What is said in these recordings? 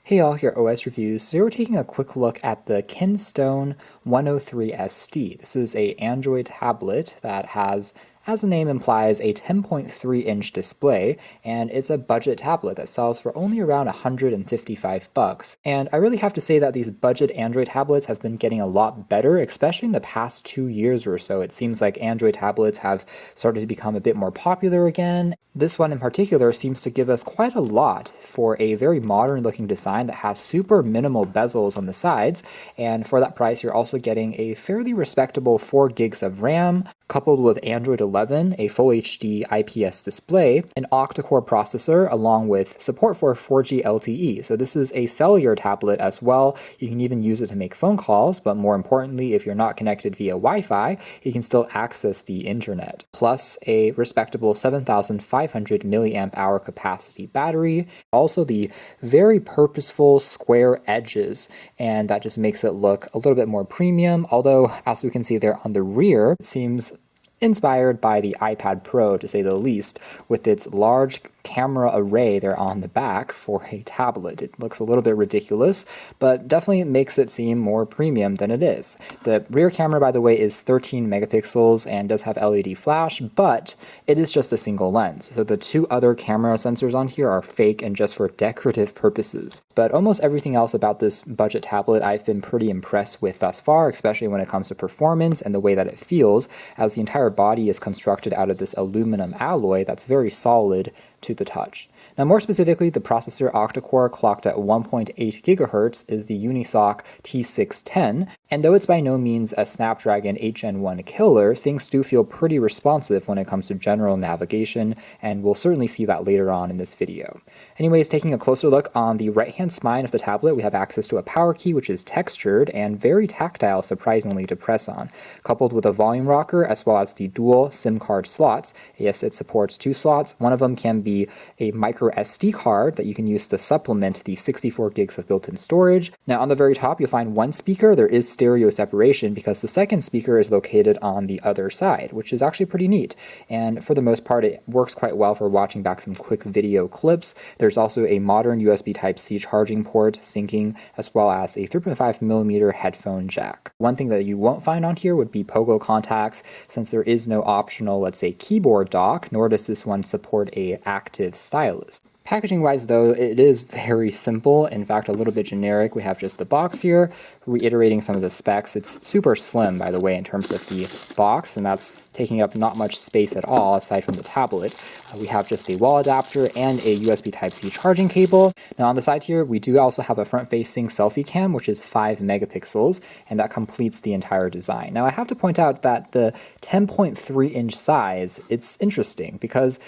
Hey all, here OS Reviews. Today we're taking a quick look at the Kinstone 10.3 ST. This is an Android tablet that has, as the name implies, a 10.3-inch display, and it's a budget tablet that sells for only around $155. And I really have to say that these budget Android tablets have been getting a lot better, especially in the past 2 years or so. It seems like Android tablets have started to become a bit more popular again. This one in particular seems to give us quite a lot for a very modern looking design that has super minimal bezels on the sides, and for that price you're also getting a fairly respectable 4 gigs of RAM, coupled with Android 11, a full HD IPS display, an octa-core processor, along with support for 4G LTE. So this is a cellular tablet as well. You can even use it to make phone calls, but more importantly, if you're not connected via Wi-Fi, you can still access the internet. Plus a respectable 7,500 milliamp hour capacity battery. Also the very purposeful square edges, and that just makes it look a little bit more premium, although as we can see there on the rear, it seems inspired by the iPad Pro, to say the least, with its large camera array there on the back for a tablet. It looks a little bit ridiculous, but definitely makes it seem more premium than it is. The rear camera, by the way, is 13 megapixels and does have LED flash, but it is just a single lens. So the 2 other camera sensors on here are fake and just for decorative purposes. But almost everything else about this budget tablet I've been pretty impressed with thus far, especially when it comes to performance and the way that it feels, as the entire body is constructed out of this aluminum alloy that's very solid to the touch. Now more specifically, the processor octa-core clocked at 1.8 GHz is the Unisoc T610, and though it's by no means a Snapdragon 8 Gen 1 killer, things do feel pretty responsive when it comes to general navigation, and we'll certainly see that later on in this video. Anyways, taking a closer look on the right-hand spine of the tablet, we have access to a power key which is textured and very tactile, surprisingly, to press on, coupled with a volume rocker as well as the dual SIM card slots. Yes, it supports 2 slots. One of them can be a micro SD card that you can use to supplement the 64 gigs of built-in storage. Now on the very top you'll find one speaker. There is stereo separation because the second speaker is located on the other side, which is actually pretty neat, and for the most part it works quite well for watching back some quick video clips. There's also a modern USB Type-C charging port, syncing, as well as a 3.5mm headphone jack. One thing that you won't find on here would be pogo contacts, since there is no optional, let's say, keyboard dock, nor does this one support a active stylus. Packaging wise though, it is very simple, in fact a little bit generic. We have just the box here, reiterating some of the specs. It's super slim, by the way, in terms of the box, and that's taking up not much space at all aside from the tablet. We have just a wall adapter and a USB Type-C charging cable. Now on the side here, we do also have a front-facing selfie cam, which is 5 megapixels, and that completes the entire design. Now I have to point out that the 10.3-inch size, it's interesting because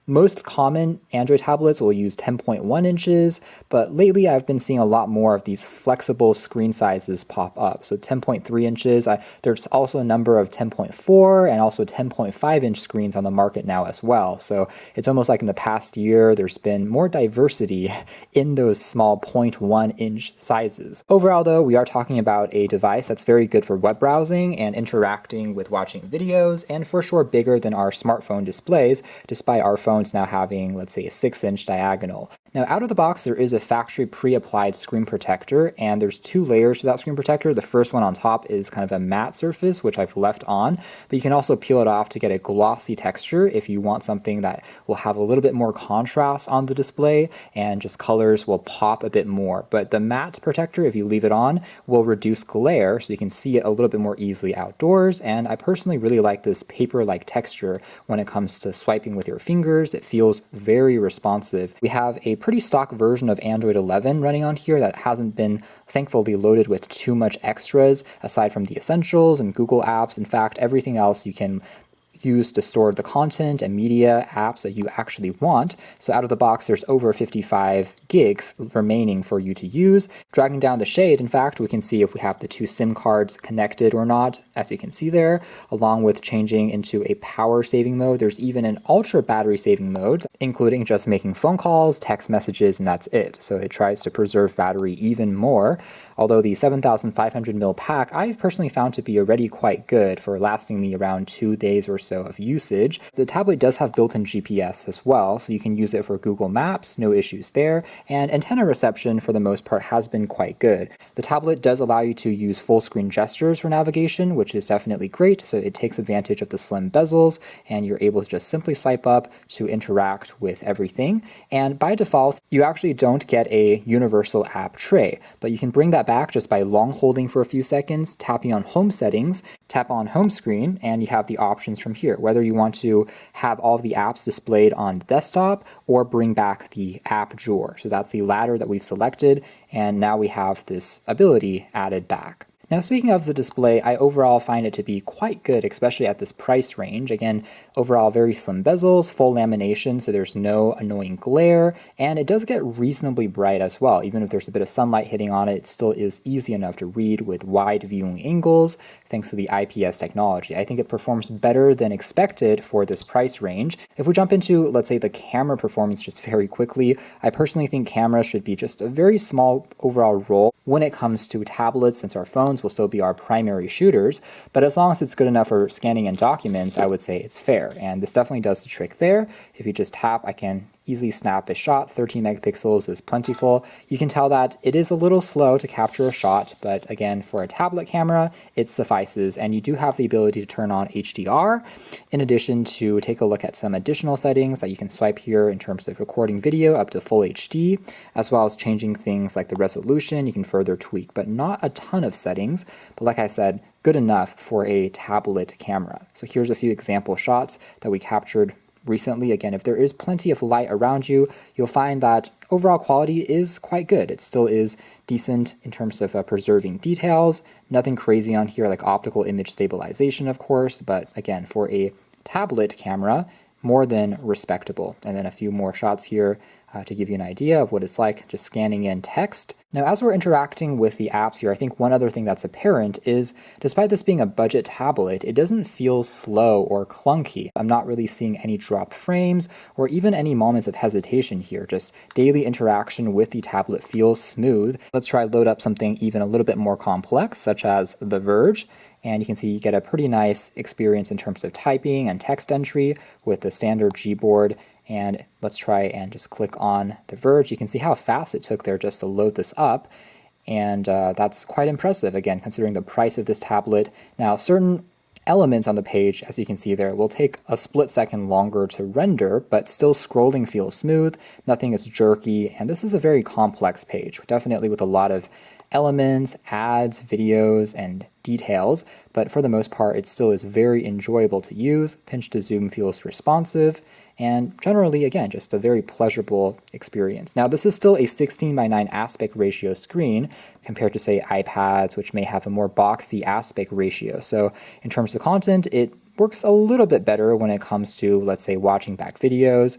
most common Android tablets will use 10.1 inches, but lately I've been seeing a lot more of these flexible screen sizes pop up. So 10.3 inches, there's also a number of 10.4 and also 10.5 inch screens on the market now as well. So it's almost like in the past year, there's been more diversity in those small 0.1 inch sizes. Overall though, we are talking about a device that's very good for web browsing and interacting with watching videos, and for sure bigger than our smartphone displays, despite our phones now having, let's say, a 6-inch diagonal. Now out of the box there is a factory pre-applied screen protector, and there's 2 layers to that screen protector. The first one on top is kind of a matte surface, which I've left on, but you can also peel it off to get a glossy texture if you want something that will have a little bit more contrast on the display and just colors will pop a bit more. But the matte protector, if you leave it on, will reduce glare so you can see it a little bit more easily outdoors, and I personally really like this paper-like texture when it comes to swiping with your fingers. It feels very responsive. We have a pretty stock version of Android 11 running on here that hasn't been thankfully loaded with too much extras aside from the essentials and Google apps. In fact, everything else you can use to store the content and media apps that you actually want. So out of the box, there's over 55 gigs remaining for you to use. Dragging down the shade, in fact, we can see if we have the 2 SIM cards connected or not, as you can see there, along with changing into a power saving mode. There's even an ultra battery saving mode, including just making phone calls, text messages, and that's it. So it tries to preserve battery even more. Although the 7,500 mAh pack, I've personally found to be already quite good for lasting me around 2 days or so so of usage. The tablet does have built-in GPS as well, so you can use it for Google Maps, no issues there, and antenna reception for the most part has been quite good. The tablet does allow you to use full screen gestures for navigation, which is definitely great, so it takes advantage of the slim bezels, and you're able to just simply swipe up to interact with everything. And by default, you actually don't get a universal app tray, but you can bring that back just by long holding for a few seconds, tapping on home settings, tap on home screen, and you have the options from here, whether you want to have all of the apps displayed on the desktop or bring back the app drawer. So that's the latter that we've selected, and now we have this ability added back. Now, speaking of the display, I overall find it to be quite good, especially at this price range. Again, overall very slim bezels, full lamination, so there's no annoying glare, and it does get reasonably bright as well. Even if there's a bit of sunlight hitting on it, it still is easy enough to read with wide viewing angles, thanks to the IPS technology. I think it performs better than expected for this price range. If we jump into, let's say, the camera performance just very quickly, I personally think camera should be just a very small overall role when it comes to tablets, since our phones will still be our primary shooters, but as long as it's good enough for scanning in documents, I would say it's fair, and this definitely does the trick there. If you just tap, I can easily snap a shot. 13 megapixels is plentiful. You can tell that it is a little slow to capture a shot, but again, for a tablet camera, it suffices, and you do have the ability to turn on HDR, in addition to take a look at some additional settings that you can swipe here in terms of recording video up to full HD, as well as changing things like the resolution. You can further tweak, but not a ton of settings, but like I said, good enough for a tablet camera. So here's a few example shots that we captured recently. Again, if there is plenty of light around you, you'll find that overall quality is quite good. It still is decent in terms of preserving details. Nothing crazy on here like optical image stabilization, of course, but again, for a tablet camera, more than respectable. And then a few more shots here to give you an idea of what it's like just scanning in text. Now, as we're interacting with the apps here, I think one other thing that's apparent is, despite this being a budget tablet, it doesn't feel slow or clunky. I'm not really seeing any dropped frames or even any moments of hesitation here. Just daily interaction with the tablet feels smooth. Let's try load up something even a little bit more complex, such as The Verge. And you can see you get a pretty nice experience in terms of typing and text entry with the standard Gboard. And let's try and just click on The Verge. You can see how fast it took there just to load this up. And that's quite impressive, again, considering the price of this tablet. Now, certain elements on the page, as you can see there, will take a split second longer to render, but still scrolling feels smooth. Nothing is jerky. And this is a very complex page, definitely with a lot of elements, ads, videos, and details, but for the most part, it still is very enjoyable to use. Pinch to zoom feels responsive, and generally, again, just a very pleasurable experience. Now, this is still a 16:9 aspect ratio screen compared to, say, iPads, which may have a more boxy aspect ratio. So in terms of content, it works a little bit better when it comes to, let's say, watching back videos,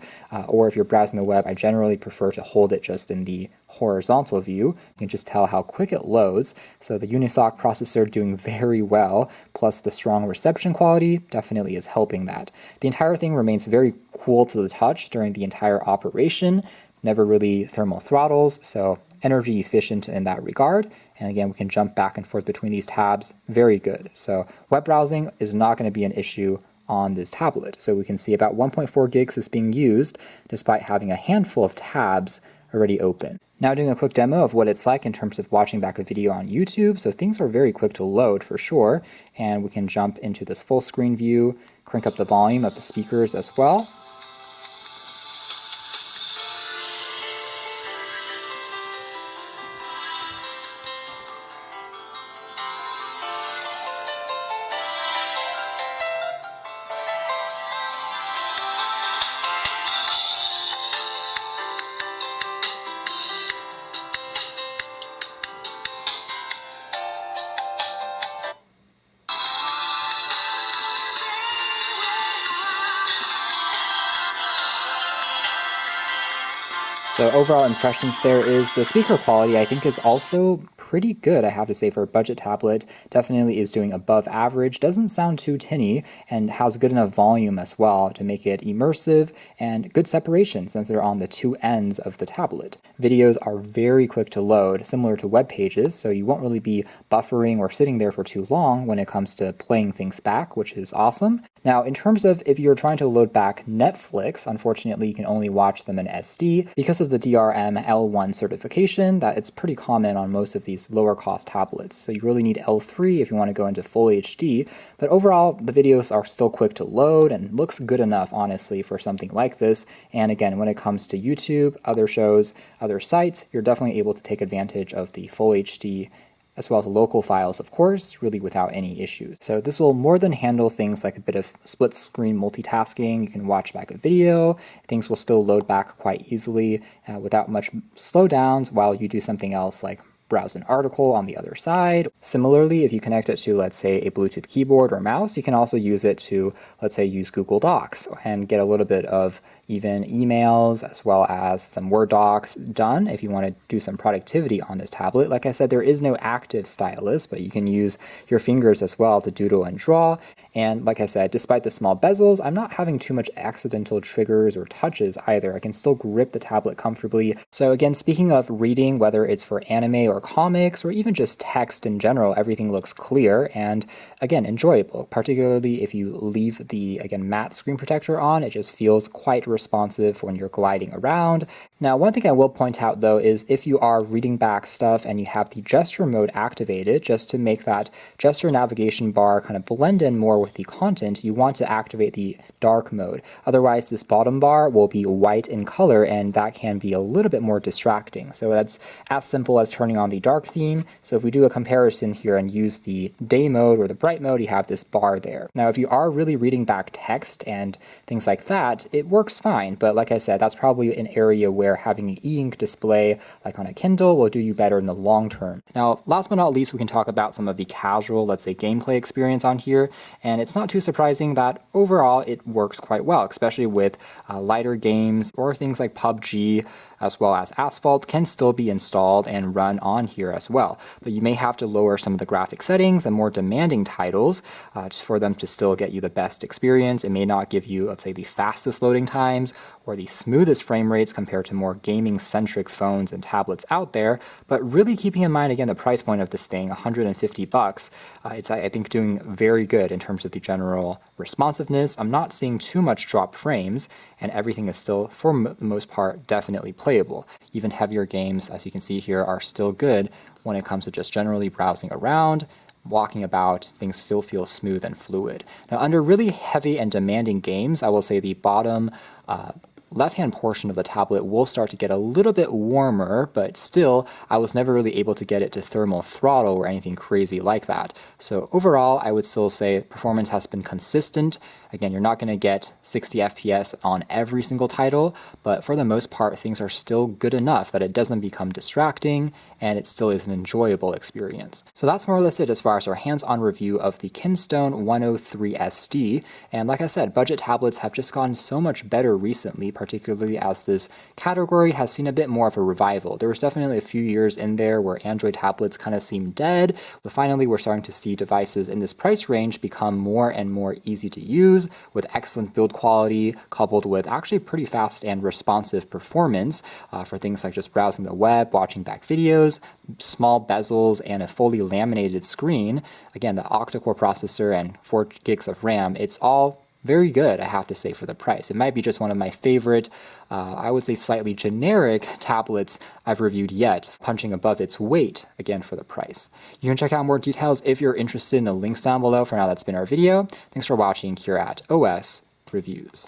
or if you're browsing the web, I generally prefer to hold it just in the horizontal view. You can just tell how quick it loads. So the Unisoc processor doing very well, plus the strong reception quality definitely is helping that. The entire thing remains very cool to the touch during the entire operation, never really thermal throttles, so energy efficient in that regard. And again, we can jump back and forth between these tabs, very good. So web browsing is not going to be an issue on this tablet. So we can see about 1.4 gigs is being used despite having a handful of tabs already open. Now doing a quick demo of what it's like in terms of watching back a video on YouTube. So things are very quick to load for sure. And we can jump into this full screen view, crank up the volume of the speakers as well. So overall impressions there is the speaker quality I think is also pretty good, I have to say, for a budget tablet. Definitely is doing above average, doesn't sound too tinny, and has good enough volume as well to make it immersive and good separation since they're on the two ends of the tablet. Videos are very quick to load, similar to web pages, so you won't really be buffering or sitting there for too long when it comes to playing things back, which is awesome. Now, in terms of if you're trying to load back Netflix, unfortunately you can only watch them in SD because of the DRM L1 certification that it's pretty common on most of these lower cost tablets. So you really need L3 if you want to go into full HD, but overall the videos are still quick to load and looks good enough, honestly, for something like this. And again, when it comes to YouTube, other shows, other sites, you're definitely able to take advantage of the full HD as well as local files, of course, really without any issues. So this will more than handle things like a bit of split screen multitasking. You can watch back a video, things will still load back quite easily without much slowdowns while you do something else like browse an article on the other side. Similarly, if you connect it to, let's say, a Bluetooth keyboard or mouse, you can also use it to, let's say, use Google Docs and get a little bit of even emails as well as some Word docs done if you want to do some productivity on this tablet. Like I said, there is no active stylus, but you can use your fingers as well to doodle and draw. And like I said, despite the small bezels, I'm not having too much accidental triggers or touches either. I can still grip the tablet comfortably. So again, speaking of reading, whether it's for anime or comics or even just text in general, everything looks clear and again, enjoyable, particularly if you leave the, again, matte screen protector on. It just feels quite responsive when you're gliding around. Now, one thing I will point out though is if you are reading back stuff and you have the gesture mode activated, just to make that gesture navigation bar kind of blend in more with the content, you want to activate the dark mode. Otherwise, this bottom bar will be white in color and that can be a little bit more distracting. So that's as simple as turning on the dark theme. So if we do a comparison here and use the day mode or the bright mode, you have this bar there. Now, if you are really reading back text and things like that, it works fine. But like I said, that's probably an area where having an e-ink display like on a Kindle will do you better in the long term. Now, last but not least, we can talk about some of the casual, let's say, gameplay experience on here. And it's not too surprising that overall it works quite well, especially with lighter games or things like PUBG as well as Asphalt can still be installed and run on here as well. But you may have to lower some of the graphic settings and more demanding titles just for them to still get you the best experience. It may not give you, let's say, the fastest loading times or the smoothest frame rates compared to more gaming-centric phones and tablets out there, but really keeping in mind, again, the price point of this thing, $150, it's, I think, doing very good in terms of the general responsiveness. I'm not seeing too much drop frames, and everything is still, for the most part, definitely playable. Even heavier games, as you can see here, are still good when it comes to just generally browsing around, walking about, things still feel smooth and fluid. Now, under really heavy and demanding games, I will say the bottom left-hand portion of the tablet will start to get a little bit warmer, but still, I was never really able to get it to thermal throttle or anything crazy like that. So overall, I would still say performance has been consistent. Again, you're not going to get 60 FPS on every single title, but for the most part, things are still good enough that it doesn't become distracting and it still is an enjoyable experience. So that's more or less it as far as our hands-on review of the Kinstone 10.3 SD. And like I said, budget tablets have just gotten so much better recently, particularly as this category has seen a bit more of a revival. There was definitely a few years in there where Android tablets kind of seemed dead, but finally we're starting to see devices in this price range become more and more easy to use with excellent build quality coupled with actually pretty fast and responsive performance for things like just browsing the web, watching back videos, small bezels, and a fully laminated screen. Again, the octa-core processor and 4 gigs of RAM, it's all very good, I have to say, for the price. It might be just one of my favorite, I would say slightly generic tablets I've reviewed yet, punching above its weight, again, for the price. You can check out more details if you're interested in the links down below. For now, that's been our video. Thanks for watching here at OS Reviews.